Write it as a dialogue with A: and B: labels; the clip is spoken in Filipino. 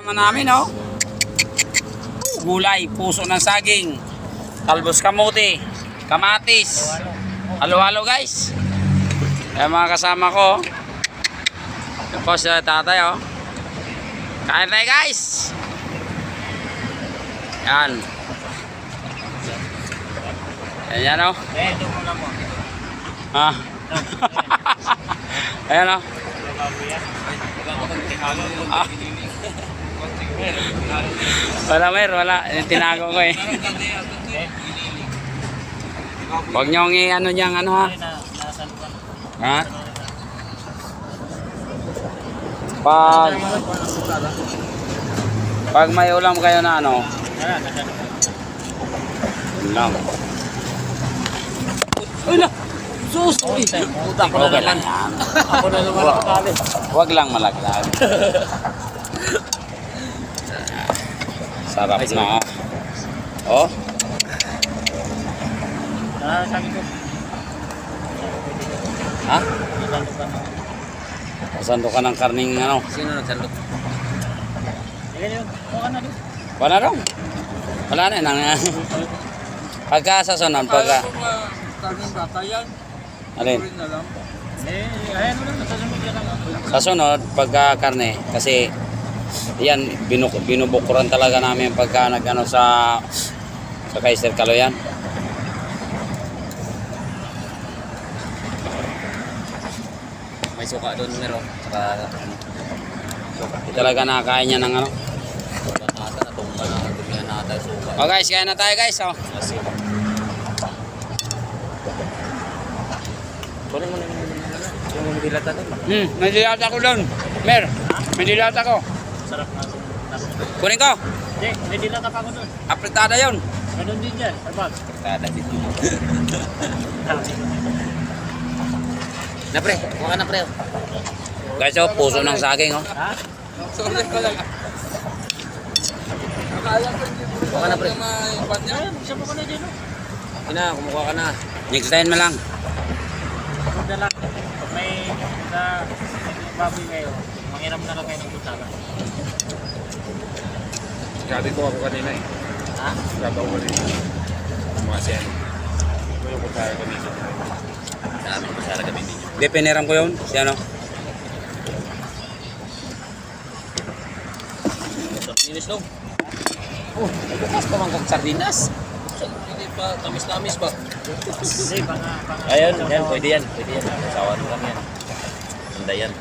A: Namin, oh. Gulay, puso ng saging, talbos kamote, kamatis. Halo-halo, guys. Ayan mga kasama ko. Tapos tatay, oh. Kain tayo, guys. Yan. Yan, oh. Ha? Ayan, oh. Ah. Wala, wala. Tinago ko eh. Huwag niyong i-ano niyang ano, ha? Ha? Pag may ulam kayo na ano, ulam. Uy na! Sus! Utang ko na lang. Ako na naman nakakali. Huwag lang malaglag. Sarap na. Oh. Ha? Sandok ka ng karning ano? Sino nagsandok? Wala na. Wala na. Pagka sa sunon, pagka...
B: Karning bata yan.
A: Alin?
B: Ayan mo lang.
A: Sa sunod, pagka karne, kasi yan, binubukuran talaga namin pagka nag-ano sa Kaiser Caloyan.
B: May suka doon meron. Saka ano. Suka.
A: Hindi talaga nakakain niya ng ano.
B: Nata na tong na dumihan nata suka.
A: Oh guys, kain na tayo guys. Oh.
B: Kunin mo na yung dilata doon.
A: May dilata ko doon. Mer, may dilata ko.
B: Sarap na.
A: Kunin ko.
B: Hindi, may dilata pa ako doon.
A: Apretada yun.
B: Ganun din dyan. Arbag.
A: Apretada dito.
B: Na pre, kuha ka na pre.
A: Guys, oh, puso ng saging, oh.
B: Ha? Sorry ko lang. Kuha ka na pre. Siya mo ka na dyan.
A: Ina, kumuha ka na. Next time na lang.
B: Huwag na lang. Pag may baboy kayo, manghiram na lang kayo ng butala.
C: Gabi ko ako kanina eh.
B: Ha?
C: Gabi ako kanina. Mga siya. May ko tayo kanina.
B: Dami ko sana kami dito.
A: Hindi, piniram ko yun. Si ano?
B: Sardinas lang. Oh, bukas pa mang sardinas. Hindi pa, tamis-tamis ba? Hindi, pang...
C: Ayun, yan, pwede yan. Pwede yan. Sawan lang yan. Ganda yan.